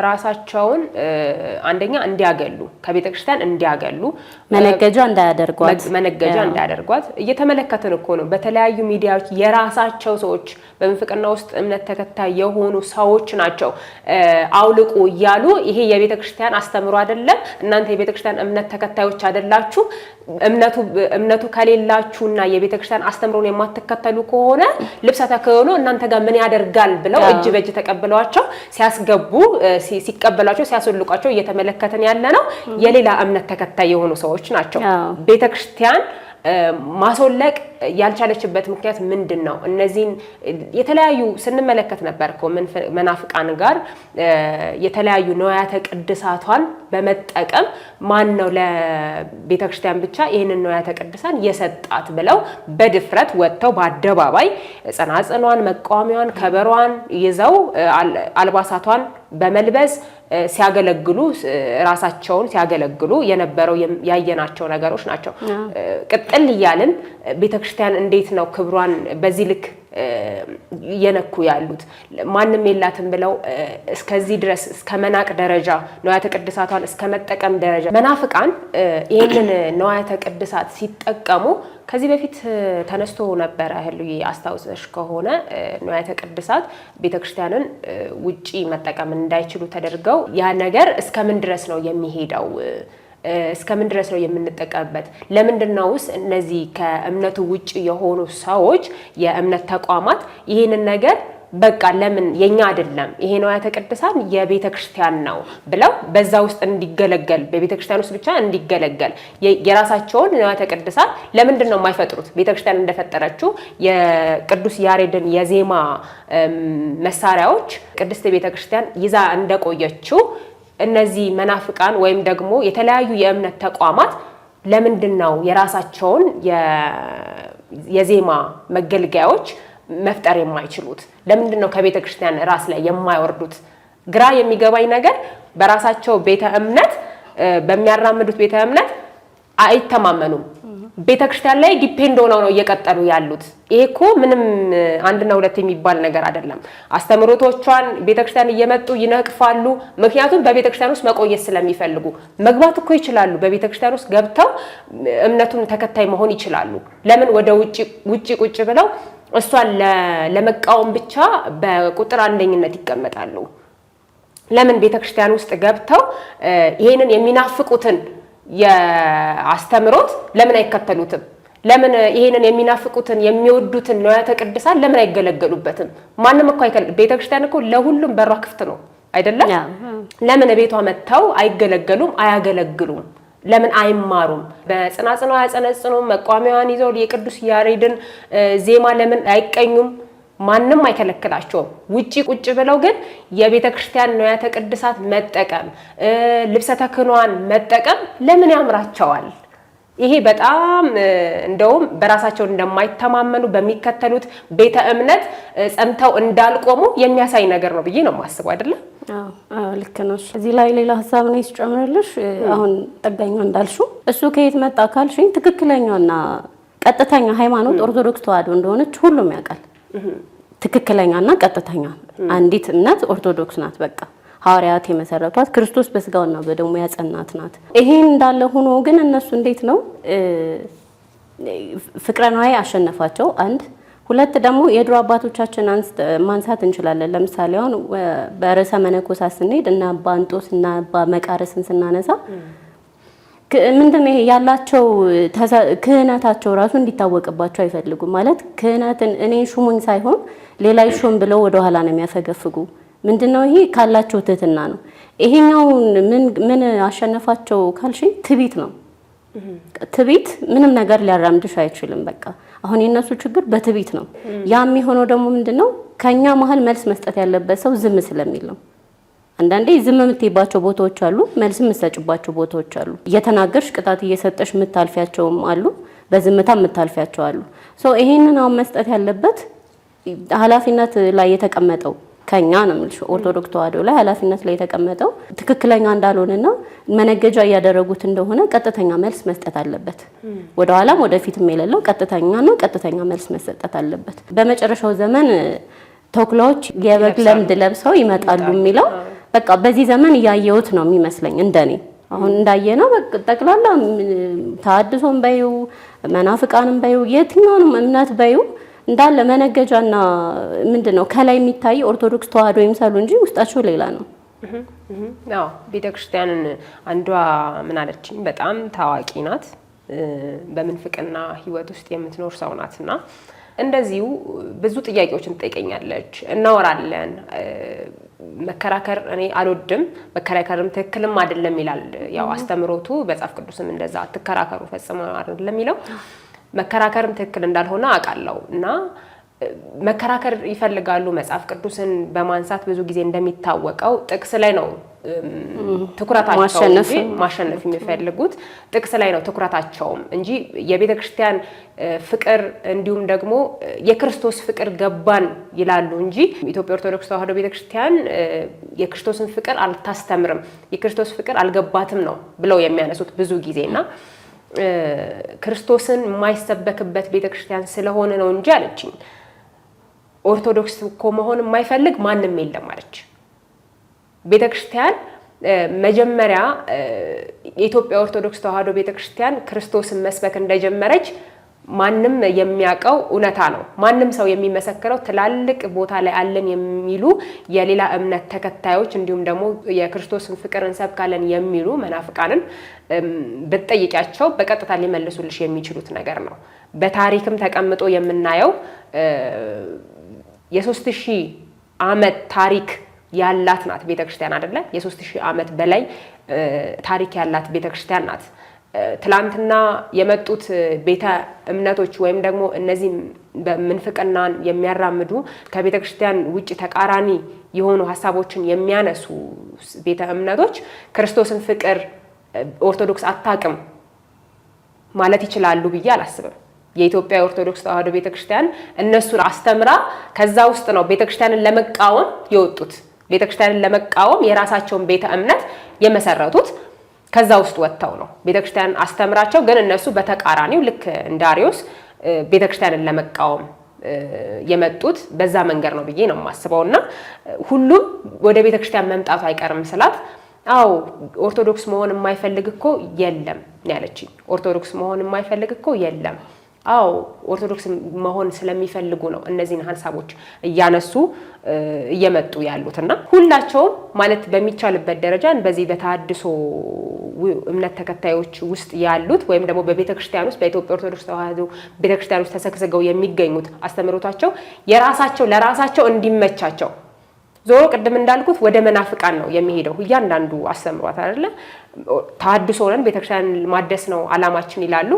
ራሳቸውን አንደኛ እንዲያገሉ ከቤተክርስቲያን እንዲያገሉ መነገጃ እንዳያደርጓት እየተመለከትን እኮ ነው። በተለያዩ ሚዲያዎች የራሳቸው ሰዎች በምንፍቅና ውስጥ እምነት ተከታይ የሆኑ ሰዎች ናቸው አውልቁ እያሉ ይሄ የቤተክርስቲያን አስተምሮ አይደለም፣ እናንተ የቤተክርስቲያን እምነት ተከታዮች አይደላችሁ፣ እምነቱ ከሌላችሁና የቤተክርስቲያን አስተምሮን የማትከተሉ ከሆነ ልብሰ ተክህኖ እናንተ ጋር ምን ያደርጋል ብለው እጅ በእጅ ተቀብለዋቸው ሲያስገቡ ሲቀበላቸው ሲያስወልቋቸው እየተመለከተን ያለ ነው። የሌላ እምነት ተከታይ የሆኑ ሰዎች ናቸው። ቤተክርስቲያን ማስወለቅ ያልቻለችበት ምክንያት ምንድነው? እነዚህን የተለያዩ ስንመለከት ነበር እኮ መናፍቃን ጋር የተለያዩ ንዋያተ ቅድሳቷን በመጠቀም ማን ነው ለቤተክርስቲያን ብቻ ይሄንን ንዋያተ ቅድሳን የሰጣት ብለው በድፍረት ወጥተው በአደባባይ ጸናጽኗን፣ መቋሚያዋን፣ ከበሯን ይዘው አልባሳቷን በመልበስ ሲያገለግሉ ራሳቸውን ሲያገለግሉ የነበረው ያየናቸው ነገሮች ናቸው። ቅጥል እያልን ቤተክርስቲያን እንዴት ነው ክብሯን በዚህ ልክ የነኩ ያሉት? ማንም የላትም ብለው እስከዚህ ድረስ እስከ መናቅ ደረጃ ንዋያተ ቅድሳቷን እስከ መጠቀም ደረጃ መናፍቃን ይሄንን ንዋያተ ቅድሳት ሲጠቀሙ ከዚህ በፊት ተነስቶ ነበረ። ህልዬ አስታውሰሽ ከሆነ ንዋያተ ቅድሳት ቤተክርስቲያንን ውጪ መጠቀም እንዳይችሉ ተደርገው ያ ነገር እስከምን ድረስ ነው የሚሄደው? እስከምን ድረስ ነው የምንጠቀምበት? ለምንድነውስ እነዚህ ከእምነቱ ውጪ የሆኑ ሰዎች የእምነት ተቋማት ይሄንን ነገር በቃ ለምን የኛ አይደለም ይሄ ንዋያተ ቅድሳት የቤተክርስቲያን ነው ብለው በዛ ውስጥ እንዲገለገል በቤተክርስቲያን ውስጥ ብቻ እንዲገለገል የራሳቸውን ንዋያተ ቅድሳት ለምንድን ነው የማይፈጥሩት? ቤተክርስቲያን እንደፈጠረችው የቅዱስ ያሬድን የዜማ መሳሪያዎች ቅድስት ቤተክርስቲያን ይዛ እንደቆየችው እነዚህ መናፍቃን ወይም ደግሞ የተለያዩ የእምነት ተቋማት ለምንድን ነው የራሳቸውን የዜማ መገልገያዎች መፍጠር የማይችሉት? ለምንድን ነው ከቤተ ክርስቲያን ራስ ላይ የማይወርዱት? ግራ የሚገባኝ ነገር በራሳቸው ቤተ እምነት በሚያራምዱት ቤተ እምነት አይተማመኑም። ቤተ ክርስቲያን ላይ ዲፔንድ ሆነው ነው እየቀጠሉ ያሉት። ይሄ እኮ ምንም አንድና ሁለት የሚባል ነገር አይደለም። አስተምሮቶቿን ቤተ ክርስቲያን እየመጡ ይነቅፋሉ። ምክንያቱም በቤተ ክርስቲያን ውስጥ መቆየት ስለሚፈልጉ መግባት እኮ ይችላሉ። በቤተ ክርስቲያን ውስጥ ገብተው እምነቱን ተከታይ መሆን ይችላሉ። ለምን ወደ ውጪ ቁጭ ብለው እሷን ለመቃወም ብቻ በቁጥር አንደኝነት ይቀመጣሉ? ለምን ቤተክርስቲያን ውስጥ ገብተው ይሄንን የሚናፍቁትን የአስተምሮት ለምን አይከተሉትም? ለምን ይሄንን የሚናፍቁትን የሚወዱትን ንዋያተ ቅድሳት ለምን አይገለገሉበትም? ማንም እኮ ቤተክርስቲያን እኮ ለሁሉም በሯ ክፍት ነው አይደለም? ለምን ቤቷ መጥተው አይገለገሉም? አያገለግሉም? ለምን አይማሩም? በጽናጽኗ ያጸነጽኑም? መቋሚያዋን ይዘው የቅዱስ ያሬድን ዜማ ለምን አይቀኙም? ማንም አይከለክላቸውም። ውጪ ቁጭ ብለው ግን የቤተ ክርስቲያን ንዋያተ ቅድሳት መጠቀም ልብሰ ተክህኖዋን መጠቀም ለምን ያምራቸዋል? ይሄ በጣም እንደውም በራሳቸው እንደማይተማመኑ በሚከተሉት ቤተ እምነት ጸንተው እንዳልቆሙ የሚያሳይ ነገር ነው ብዬ ነው የማስበው። አይደለም? አዎ ልክ ነሽ። እዚህ ላይ ሌላ ሀሳብ ነው ይጨምርልሽ። አሁን ጠጋኛ እንዳልሽው እሱ ከየት መጣ ካልሽኝ ትክክለኛና ቀጥተኛ ሃይማኖት ኦርቶዶክስ ተዋሕዶ እንደሆነች ሁሉም ያውቃል። ትክክለኛና ቀጥተኛ አንዲት እምነት ኦርቶዶክስ ናት። በቃ ሐዋርያት የመሰረቷት ክርስቶስ በስጋውና በደሙ ያጸናት ናት። ይሄን እንዳለ ሆኖ ግን እነሱ እንዴት ነው ፍቅረ ነዋይ አሸነፋቸው? አንድ ሁለት ደግሞ የድሮ አባቶቻችን ማንሳት እንችላለን። ለምሳሌ አሁን በርዕሰ መነኮሳት ስንሄድ እና አባ እንጦስ እና አባ መቃርስን ስናነሳ ምንድነው ይሄ ያላቸው ክህነታቸው ራሱ እንዲታወቅባቸው አይፈልጉም። ማለት ክህነትን እኔን ሹሙኝ ሳይሆን ሌላ ይሾም ብለው ወደ ኋላ ነው የሚያፈገፍጉ። ምንድነው ይሄ ካላቸው ትህትና ነው። ይሄኛው ምን አሸነፋቸው ካልሽኝ ትቢት ነው። ትቢት ምንም ነገር ሊያራምድሽ አይችልም። በቃ አሁን የነሱ ችግር በትቢት ነው። ያ የሚሆነው ደግሞ ምንድነው ከኛ መሀል መልስ መስጠት ያለበት ሰው ዝም ስለሚል ነው። አንዳንዴ ዝም የምትይባቸው ቦታዎች አሉ፣ መልስ የምትሰጭባቸው ቦታዎች አሉ። እየተናገርሽ ቅጣት እየሰጠሽ የምታልፊያቸውም አሉ፣ በዝምታ የምታልፊያቸው አሉ። ሶ ይሄንን አሁን መስጠት ያለበት ኃላፊነት ላይ የተቀመጠው ከኛ ነው የምልሽ ኦርቶዶክስ ተዋህዶ ላይ ኃላፊነት ላይ የተቀመጠው ትክክለኛ እንዳልሆነና መነገጃ እያደረጉት እንደሆነ ቀጥተኛ መልስ መስጠት አለበት። ወደ ኋላም ወደፊትም የሌለው ቀጥተኛ መልስ መስጠት አለበት። በመጨረሻው ዘመን ተኩላዎች የበግ ለምድ ለብሰው ይመጣሉ የሚለው በቃ በዚህ ዘመን እያየሁት ነው የሚመስለኝ እንደኔ። አሁን እንዳየነው ጠቅላላ ተሐድሶም በዩ መናፍቃንም በዩ የትኛውንም እምነት በዩ እንዳለ መነገጃና ምንድነው ከላይ የሚታይ ኦርቶዶክስ ተዋህዶ ይምሰሉ እንጂ ውስጣቸው ሌላ ነው። አዎ ቤተክርስቲያንን አንዷ ምን አለችኝ፣ በጣም ታዋቂ ናት፣ በምንፍቅና ህይወት ውስጥ የምትኖር ሰው ናትና እንደዚሁ ብዙ ጥያቄዎችን ትጠይቀኛለች። እናወራለን። መከራከር እኔ አልወድም፣ መከራከርም ትክክልም አይደለም ይላል ያው አስተምሮቱ። መጽሐፍ ቅዱስም እንደዛ አትከራከሩ ፈጽሞ አይደለም ይለው። መከራከርም ትክክል እንዳልሆነ አውቃለሁ እና መከራከር ይፈልጋሉ። መጽሐፍ ቅዱስን በማንሳት ብዙ ጊዜ እንደሚታወቀው ጥቅስ ላይ ነው ትኩረታቸው እንጂ ማሸነፍ የሚፈልጉት ጥቅስ ላይ ነው ትኩረታቸውም እንጂ የቤተክርስቲያን ፍቅር እንዲሁም ደግሞ የክርስቶስ ፍቅር ገባን ይላሉ እንጂ ኢትዮጵያ ኦርቶዶክስ ተዋህዶ ቤተክርስቲያን የክርስቶስን ፍቅር አልታስተምርም፣ የክርስቶስ ፍቅር አልገባትም ነው ብለው የሚያነሱት ብዙ ጊዜና ክርስቶስን የማይሰበክበት ቤተክርስቲያን ስለሆነ ነው እንጂ አለችኝ። ኦርቶዶክስ እኮ መሆን የማይፈልግ ማንም የለም አለች። ቤተክርስቲያን መጀመሪያ የኢትዮጵያ ኦርቶዶክስ ተዋህዶ ቤተክርስቲያን ክርስቶስን መስበክ እንደጀመረች ማንም የሚያውቀው እውነታ ነው። ማንም ሰው የሚመሰክረው ትላልቅ ቦታ ላይ አለን የሚሉ የሌላ እምነት ተከታዮች እንዲሁም ደግሞ የክርስቶስን ፍቅር እንሰብካለን የሚሉ መናፍቃንን በተጠይቂያቸው በቀጥታ ሊመልሱልሽ የሚችሉት ነገር ነው። በታሪክም ተቀምጦ የምናየው የ3000 ዓመት ታሪክ ያላት ናት ቤተክርስቲያን አይደለ? የ3000 ዓመት በላይ ታሪክ ያላት ቤተክርስቲያን ናት። ትላንትና የመጡት ቤተ እምነቶች ወይም ደግሞ እነዚህ በምንፍቅናን የሚያራምዱ ከቤተክርስቲያን ውጪ ተቃራኒ የሆኑ ሐሳቦችን የሚያነሱ ቤተ እምነቶች ክርስቶስን ፍቅር ኦርቶዶክስ አታውቅም ማለት ይችላሉ ብዬ አላስብም። የኢትዮጵያ ኦርቶዶክስ ተዋህዶ ቤተክርስቲያን እነሱን አስተምራ ከዛ ውስጥ ነው ቤተክርስቲያንን ለመቃወም የወጡት። ቤተክርስቲያንን ለመቃወም የራሳቸውን ቤተ እምነት የመሰረቱት ከዛ ውስጥ ወጥተው ነው። ቤተክርስቲያን አስተምራቸው ግን እነሱ በተቃራኒው ልክ እንደ አርዮስ ቤተክርስቲያንን ለመቃወም የመጡት በዛ መንገድ ነው ብዬ ነው የማስበውና ሁሉም ወደ ቤተክርስቲያን መምጣቱ አይቀርም ስላት አው ኦርቶዶክስ መሆን የማይፈልግ እኮ የለም ያለችኝ። ኦርቶዶክስ መሆን የማይፈልግ እኮ የለም። አው ኦርቶዶክስ መሆን ስለሚፈልጉ ነው እነዚህን ሐሳቦች እያነሱ እየመጡ ያሉትና ሁላቸውም ማለት በሚቻልበት ደረጃ በዚህ በተሐድሶ እምነት ተከታዮች ውስጥ ያሉት ወይም ደግሞ በቤተክርስቲያን ውስጥ በኢትዮጵያ ኦርቶዶክስ ተዋህዶ ቤተክርስቲያን ውስጥ ተሰግስገው የሚገኙት አስተምሮታቸው የራሳቸው ለራሳቸው እንዲመቻቸው ዞሮ ቅድም እንዳልኩት ወደ መናፍቃን ነው የሚሄደው እያንዳንዱ አስተምሯት አይደለ? ተሐድሶን ቤተክርስቲያን ማደስ ነው አላማችን ይላሉ።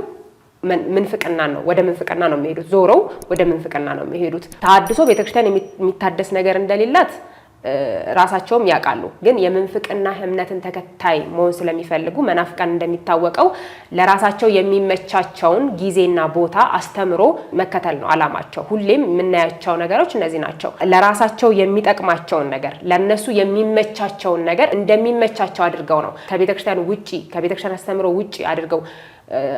ምንፍቅና ነው ወደ ምንፍቅና ነው የሚሄዱት። ዞሮው ወደ ምንፍቅና ነው የሚሄዱት። ተሐድሶ ቤተክርስቲያን የሚታደስ ነገር እንደሌላት ራሳቸውም ያውቃሉ። ግን የምንፍቅና እምነትን ተከታይ መሆን ስለሚፈልጉ መናፍቃን እንደሚታወቀው ለራሳቸው የሚመቻቸውን ጊዜና ቦታ አስተምሮ መከተል ነው አላማቸው። ሁሌም የምናያቸው ነገሮች እነዚህ ናቸው። ለራሳቸው የሚጠቅማቸውን ነገር ለነሱ የሚመቻቸውን ነገር እንደሚመቻቸው አድርገው ነው ከቤተክርስቲያን ውጪ ከቤተክርስቲያን አስተምሮ ውጪ አድርገው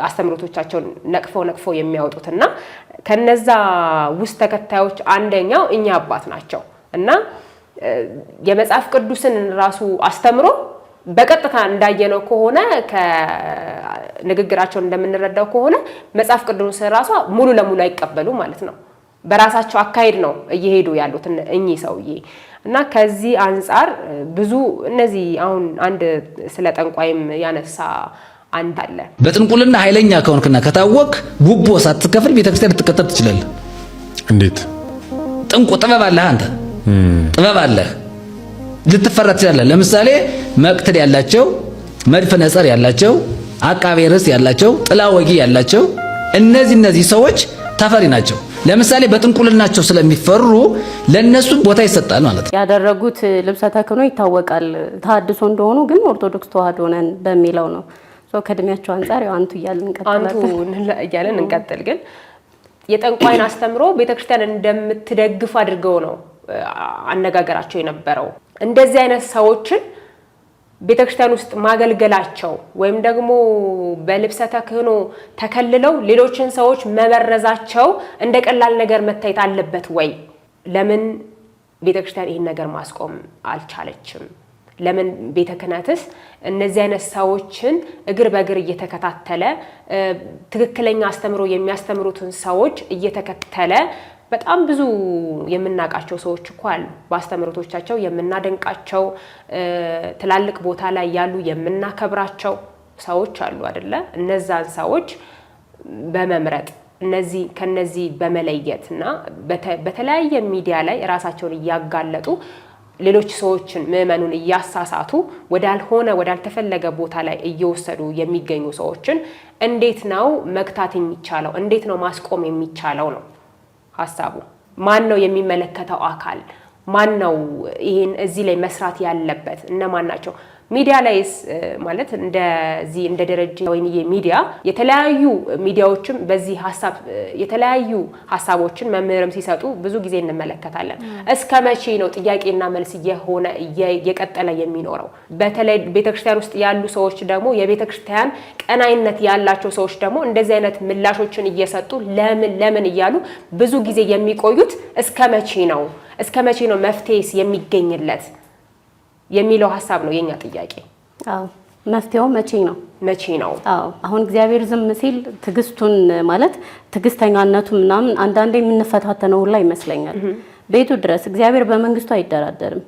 አስተምሮቶቻቸውን ነቅፈው የሚያወጡትና ከነዛ ውስጥ ተከታዮች አንደኛው እኛ አባት ናቸው እና የመጽሐፍ ቅዱስን ራሱ አስተምሮ በቀጥታ እንዳየነው ከሆነ ከንግግራቸው እንደምንረዳው ከሆነ መጽሐፍ ቅዱስ ራሱ ሙሉ ለሙሉ አይቀበሉ ማለት ነው። በራሳቸው አካሄድ ነው እየሄዱ ያሉት እኚህ ሰውዬ እና ከዚህ አንፃር ብዙ እነዚህ አሁን አንድ ስለ ጠንቋይም ያነሳ አንድ አለ። በጥንቁልና ኃይለኛ ከሆንክና ከታወቅ ጉቦ ሳትከፍል ቤተክርስቲያን ልትቀጠር ትችላለህ። እንዴት? ጥንቁ ጥበብ አለህ አንተ ጥበብ አለህ ልትፈራ ትችላለህ። ለምሳሌ መቅትል ያላቸው መድፍ ነጸር ያላቸው አቃቤ ርዕስ ያላቸው ጥላ ወጊ ያላቸው እነዚህ ሰዎች ተፈሪ ናቸው። ለምሳሌ በጥንቁልናቸው ስለሚፈሩ ለነሱ ቦታ ይሰጣል ማለት ነው። ያደረጉት ልብሰ ተክህኖ ይታወቃል። ተሐድሶ እንደሆኑ ግን ኦርቶዶክስ ተዋህዶ ነን በሚለው ነው። ከእድሜያቸው አንፃር ያው አንቱ እያልን እንቀጥል። ግን የጠንቋይን አስተምሮ ቤተክርስቲያን እንደምትደግፍ አድርገው ነው አነጋገራቸው የነበረው። እንደዚህ አይነት ሰዎችን ቤተክርስቲያን ውስጥ ማገልገላቸው ወይም ደግሞ በልብሰ ተክህኖ ተከልለው ሌሎችን ሰዎች መበረዛቸው እንደ ቀላል ነገር መታየት አለበት ወይ? ለምን ቤተክርስቲያን ይህን ነገር ማስቆም አልቻለችም? ለምን ቤተ ክህነትስ እነዚህ አይነት ሰዎችን እግር በእግር እየተከታተለ ትክክለኛ አስተምሮ የሚያስተምሩትን ሰዎች እየተከተለ በጣም ብዙ የምናቃቸው ሰዎች እኮ አሉ። በአስተምሮቶቻቸው የምናደንቃቸው ትላልቅ ቦታ ላይ ያሉ የምናከብራቸው ሰዎች አሉ አይደለ? እነዛን ሰዎች በመምረጥ ከነዚህ በመለየትና በተለያየ ሚዲያ ላይ ራሳቸውን እያጋለጡ ሌሎች ሰዎችን ምዕመኑን እያሳሳቱ ወዳልተፈለገ ቦታ ላይ እየወሰዱ የሚገኙ ሰዎችን እንዴት ነው መግታት የሚቻለው? እንዴት ነው ማስቆም የሚቻለው ነው ሀሳቡ። ማን ነው የሚመለከተው አካል? ማን ነው ይሄን እዚህ ላይ መስራት ያለበት? እነማን ናቸው? ሚዲያ ላይስ ማለት እንደ ደረጀ ወይንዬ ሚዲያ የተለያዩ ሚዲያዎችም በዚህ ሀሳብ የተለያዩ ሀሳቦችን መምህርም ሲሰጡ ብዙ ጊዜ እንመለከታለን። እስከ መቼ ነው ጥያቄና መልስ እየቀጠለ የሚኖረው? በተለይ ቤተክርስቲያን ውስጥ ያሉ ሰዎች ደግሞ የቤተክርስቲያን ቀናይነት ያላቸው ሰዎች ደግሞ እንደዚህ አይነት ምላሾችን እየሰጡ ለምን እያሉ ብዙ ጊዜ የሚቆዩት እስከ መቼ ነው? እስከ መቼ ነው መፍትሄስ የሚገኝለት የሚለው ሀሳብ ነው የኛ ጥያቄ። መፍትሄው መቼ ነው? አሁን እግዚአብሔር ዝም ሲል ትግስቱን ማለት ትግስተኛነቱ ምናምን አንዳንዴ የምንፈታተነው ሁላ ይመስለኛል። ቤቱ ድረስ እግዚአብሔር በመንግስቱ አይደራደርም።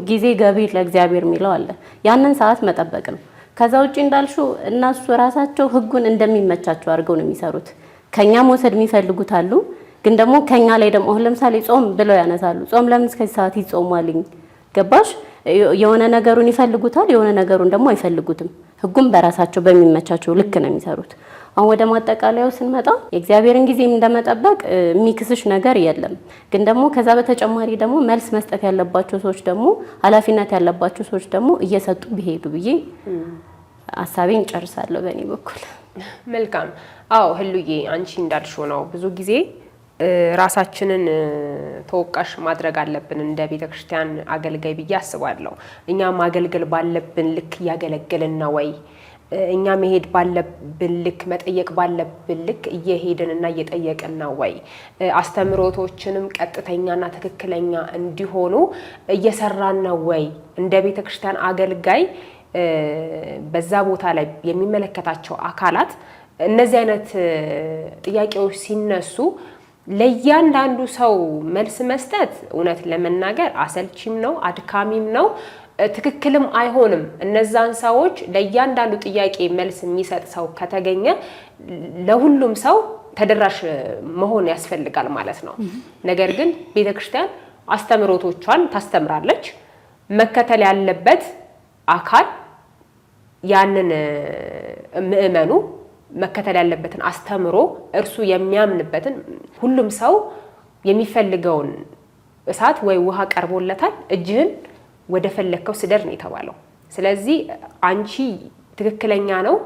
ጊዜ ገቢ ለእግዚአብሔር የሚለው አለ። ያንን ሰዓት መጠበቅ ነው። ከዛ ውጪ እንዳልሹ እነሱ ራሳቸው ህጉን እንደሚመቻቸው አድርገው ነው የሚሰሩት። ከኛ መውሰድ የሚፈልጉት አሉ። ግን ደግሞ ከኛ ላይ ደግሞ አሁን ለምሳሌ ጾም ብለው ያነሳሉ። ጾም ለምን እስከዚህ ሰዓት ይጾማልኝ? ገባሽ? የሆነ ነገሩን ይፈልጉታል፣ የሆነ ነገሩን ደግሞ አይፈልጉትም። ህጉም በራሳቸው በሚመቻቸው ልክ ነው የሚሰሩት። አሁን ወደ ማጠቃለያው ስንመጣ የእግዚአብሔርን ጊዜ እንደመጠበቅ የሚክስሽ ነገር የለም። ግን ደግሞ ከዛ በተጨማሪ ደግሞ መልስ መስጠት ያለባቸው ሰዎች ደግሞ ኃላፊነት ያለባቸው ሰዎች ደግሞ እየሰጡ ቢሄዱ ብዬ ሐሳቤን ጨርሳለሁ በእኔ በኩል። መልካም። አዎ ህሉዬ አንቺ እንዳልሽው ነው ብዙ ጊዜ ራሳችንን ተወቃሽ ማድረግ አለብን እንደ ቤተክርስቲያን አገልጋይ ብዬ አስባለሁ። እኛ ማገልገል ባለብን ልክ እያገለገልን ነው ወይ? እኛ መሄድ ባለብን ልክ መጠየቅ ባለብን ልክ እየሄድንና እየጠየቅን ነው ወይ? አስተምሮቶችንም ቀጥተኛና ትክክለኛ እንዲሆኑ እየሰራን ነው ወይ? እንደ ቤተክርስቲያን አገልጋይ በዛ ቦታ ላይ የሚመለከታቸው አካላት እነዚህ አይነት ጥያቄዎች ሲነሱ ለእያንዳንዱ ሰው መልስ መስጠት እውነት ለመናገር አሰልቺም ነው፣ አድካሚም ነው፣ ትክክልም አይሆንም። እነዛን ሰዎች ለእያንዳንዱ ጥያቄ መልስ የሚሰጥ ሰው ከተገኘ ለሁሉም ሰው ተደራሽ መሆን ያስፈልጋል ማለት ነው። ነገር ግን ቤተክርስቲያን አስተምሮቶቿን ታስተምራለች። መከተል ያለበት አካል ያንን ምዕመኑ መከተል ያለበትን አስተምሮ እርሱ የሚያምንበትን ሁሉም ሰው የሚፈልገውን እሳት ወይ ውሃ ቀርቦለታል፣ እጅህን ወደ ፈለከው ስደር ነው የተባለው። ስለዚህ አንቺ ትክክለኛ ነው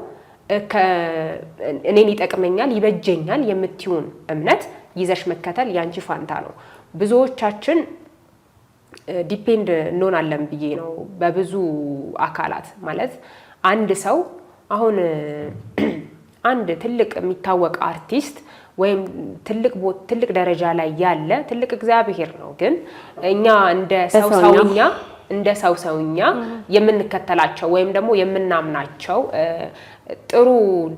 እኔን ይጠቅመኛል ይበጀኛል የምትዩን እምነት ይዘሽ መከተል ያንቺ ፋንታ ነው። ብዙዎቻችን ዲፔንድ እንሆናለን ብዬ ነው በብዙ አካላት ማለት አንድ ሰው አሁን አንድ ትልቅ የሚታወቅ አርቲስት ወይም ትልቅ ደረጃ ላይ ያለ ትልቅ እግዚአብሔር ነው። ግን እኛ እንደ ሰውኛ የምንከተላቸው ወይም ደግሞ የምናምናቸው ጥሩ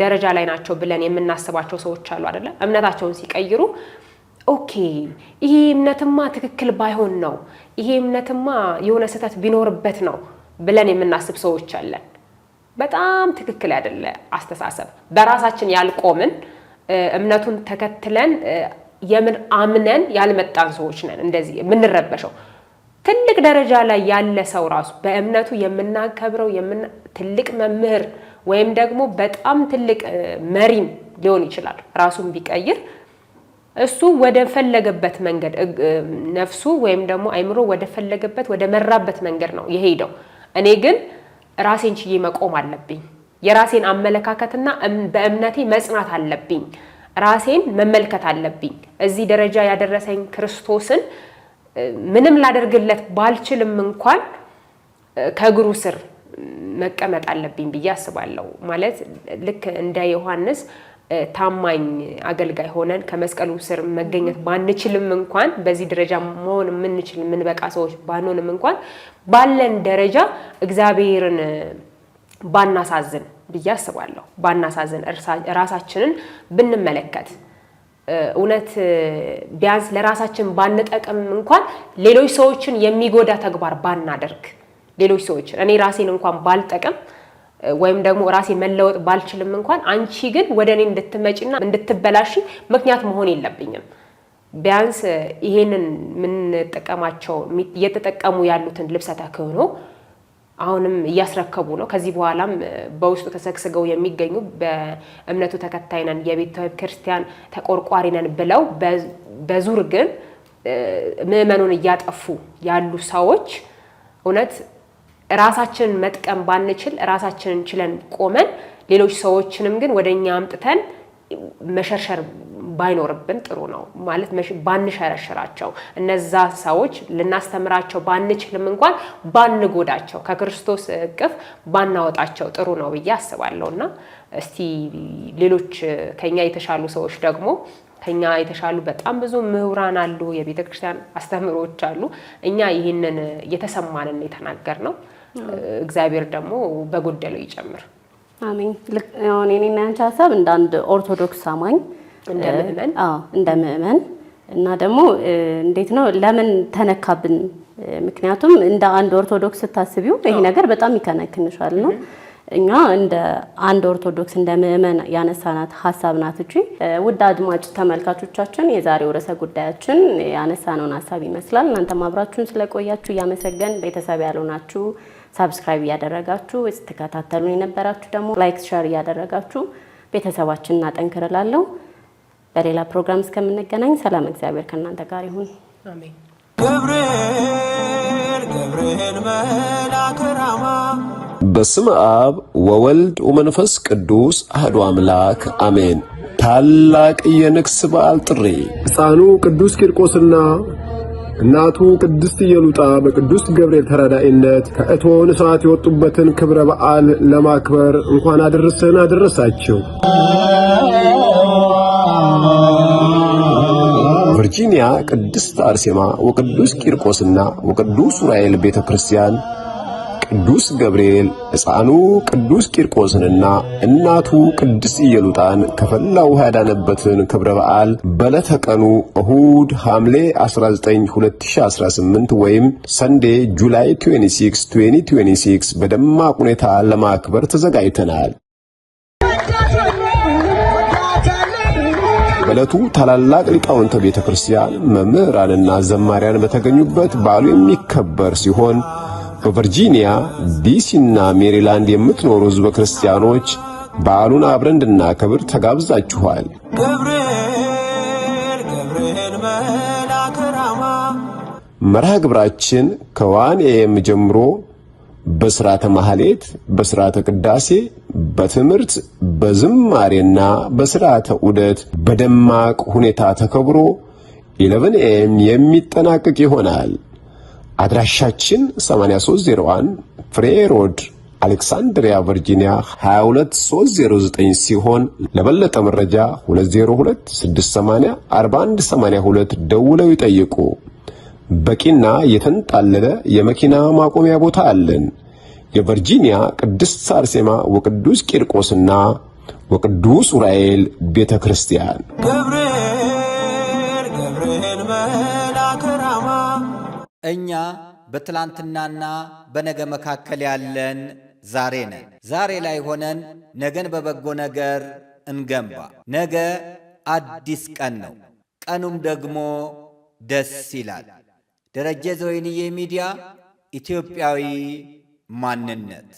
ደረጃ ላይ ናቸው ብለን የምናስባቸው ሰዎች አሉ አይደለ? እምነታቸውን ሲቀይሩ ኦኬ ይሄ እምነትማ ትክክል ባይሆን ነው፣ ይሄ እምነትማ የሆነ ስህተት ቢኖርበት ነው ብለን የምናስብ ሰዎች አለን። በጣም ትክክል አይደለ አስተሳሰብ። በራሳችን ያልቆምን እምነቱን ተከትለን የምን አምነን ያልመጣን ሰዎች ነን እንደዚህ የምንረበሸው። ትልቅ ደረጃ ላይ ያለ ሰው ራሱ በእምነቱ የምናከብረው ትልቅ መምህር ወይም ደግሞ በጣም ትልቅ መሪም ሊሆን ይችላል። ራሱን ቢቀይር እሱ ወደ ፈለገበት መንገድ ነፍሱ ወይም ደግሞ አይምሮ ወደ ፈለገበት ወደ መራበት መንገድ ነው የሄደው። እኔ ግን ራሴን ችዬ መቆም አለብኝ። የራሴን አመለካከትና በእምነቴ መጽናት አለብኝ። ራሴን መመልከት አለብኝ። እዚህ ደረጃ ያደረሰኝ ክርስቶስን ምንም ላደርግለት ባልችልም እንኳን ከእግሩ ስር መቀመጥ አለብኝ ብዬ አስባለሁ። ማለት ልክ እንደ ዮሐንስ ታማኝ አገልጋይ ሆነን ከመስቀሉ ስር መገኘት ባንችልም እንኳን በዚህ ደረጃ መሆን የምንችል የምንበቃ ሰዎች ባንሆንም እንኳን ባለን ደረጃ እግዚአብሔርን ባናሳዝን ብዬ አስባለሁ። ባናሳዝን ራሳችንን ብንመለከት እውነት ቢያንስ ለራሳችን ባንጠቅም እንኳን ሌሎች ሰዎችን የሚጎዳ ተግባር ባናደርግ ሌሎች ሰዎችን እኔ ራሴን እንኳን ባልጠቅም ወይም ደግሞ ራሴ መለወጥ ባልችልም እንኳን አንቺ ግን ወደኔ እንድትመጪና እንድትበላሺ ምክንያት መሆን የለብኝም። ቢያንስ ይሄንን ምን ተጠቀማቸው እየተጠቀሙ ያሉትን ልብሰ ተክህኖ አሁንም እያስረከቡ ነው። ከዚህ በኋላም በውስጡ ተሰግስገው የሚገኙ በእምነቱ ተከታይ ነን የቤተ ክርስቲያን ተቆርቋሪ ነን ብለው በዙር ግን ምዕመኑን እያጠፉ ያሉ ሰዎች እውነት ራሳችንን መጥቀም ባንችል ራሳችንን ችለን ቆመን ሌሎች ሰዎችንም ግን ወደኛ አምጥተን መሸርሸር ባይኖርብን ጥሩ ነው። ማለት ባንሸረሽራቸው እነዛ ሰዎች ልናስተምራቸው ባንችልም እንኳን ባንጎዳቸው ከክርስቶስ እቅፍ ባናወጣቸው ጥሩ ነው ብዬ አስባለሁና እስቲ ሌሎች ከኛ የተሻሉ ሰዎች ደግሞ ከኛ የተሻሉ በጣም ብዙ ምሁራን አሉ፣ የቤተ ክርስቲያን አስተምሮች አሉ። እኛ ይህንን የተሰማንን የተናገርነው እግዚአብሔር ደግሞ በጎደለው ይጨምር። አሜን። አሁን የኔና ያንቺ ሀሳብ እንደ አንድ ኦርቶዶክስ አማኝ እንደ ምእመን እና ደግሞ እንዴት ነው ለምን ተነካብን? ምክንያቱም እንደ አንድ ኦርቶዶክስ ስታስቢው ይሄ ነገር በጣም ይከነክንሻል ነው። እኛ እንደ አንድ ኦርቶዶክስ እንደ ምእመን ያነሳናት ሀሳብ ናት እንጂ ውድ አድማጭ ተመልካቾቻችን የዛሬው ርዕሰ ጉዳያችን ያነሳነውን ሀሳብ ይመስላል። እናንተም አብራችሁን ስለቆያችሁ እያመሰገን ቤተሰብ ያልሆናችሁ ሳብስክራይብ እያደረጋችሁ ስትከታተሉን የነበራችሁ ደግሞ ላይክ ሼር እያደረጋችሁ ቤተሰባችንን እናጠንክርላለሁ። በሌላ ፕሮግራም እስከምንገናኝ ሰላም እግዚአብሔር ከእናንተ ጋር ይሁን። አሜን። ገብርኤል መልአከ ራማ በስመ አብ ወወልድ ወመንፈስ ቅዱስ አሐዱ አምላክ አሜን። ታላቅ የንግስ በዓል ጥሪ። ሕፃኑ ቅዱስ ቂርቆስና እናቱ ቅድስት ኢየሉጣ በቅዱስ ገብርኤል ተራዳኢነት ከእቶን እሳት የወጡበትን ክብረ በዓል ለማክበር እንኳን አደረሰን አደረሳችሁ። ቨርጂኒያ ቅድስት አርሴማ ወቅዱስ ቂርቆስና ወቅዱስ ዑራኤል ቤተክርስቲያን ቅዱስ ገብርኤል ሕፃኑ ቅዱስ ቂርቆስንና እናቱ ቅድስት ኢየሉጣን ከፈላው ውሃ ያዳነበትን ክብረ በዓል በዕለተ ቀኑ እሁድ ሐምሌ 19 2018 ወይም ሰንዴ ጁላይ 26 2026 በደማቅ ሁኔታ ለማክበር ተዘጋጅተናል። በዕለቱ ታላላቅ ሊቃውንተ ቤተ ክርስቲያን መምህራንና ዘማሪያን በተገኙበት በዓሉ የሚከበር ሲሆን በቨርጂኒያ ዲሲና ሜሪላንድ የምትኖሩ ሕዝበ ክርስቲያኖች በዓሉን አብረን እንድናከብር ተጋብዛችኋል። ገብርኤል መልአከ ራማ መርሃ ግብራችን ከ1 AM ጀምሮ በሥርዓተ ማህሌት፣ በሥርዓተ ቅዳሴ፣ በትምህርት፣ በዝማሬና በሥርዓተ ዑደት በደማቅ ሁኔታ ተከብሮ 11 AM የሚጠናቀቅ ይሆናል። አድራሻችን 8301 ፍሬ ሮድ አሌክሳንድሪያ ቨርጂኒያ 22309 ሲሆን ለበለጠ መረጃ 202-680-4182 ደውለው ይጠይቁ። በቂና የተንጣለለ የመኪና ማቆሚያ ቦታ አለን። የቨርጂኒያ ቅድስት አርሴማ ወቅዱስ ቂርቆስና ወቅዱስ ኡራኤል ቤተ ክርስቲያን። ገብርኤል መልአከ ራማ እኛ በትላንትናና በነገ መካከል ያለን ዛሬ ነን። ዛሬ ላይ ሆነን ነገን በበጎ ነገር እንገንባ። ነገ አዲስ ቀን ነው፣ ቀኑም ደግሞ ደስ ይላል። ደረጀ ዘወይንዬ ሚዲያ ኢትዮጵያዊ ማንነት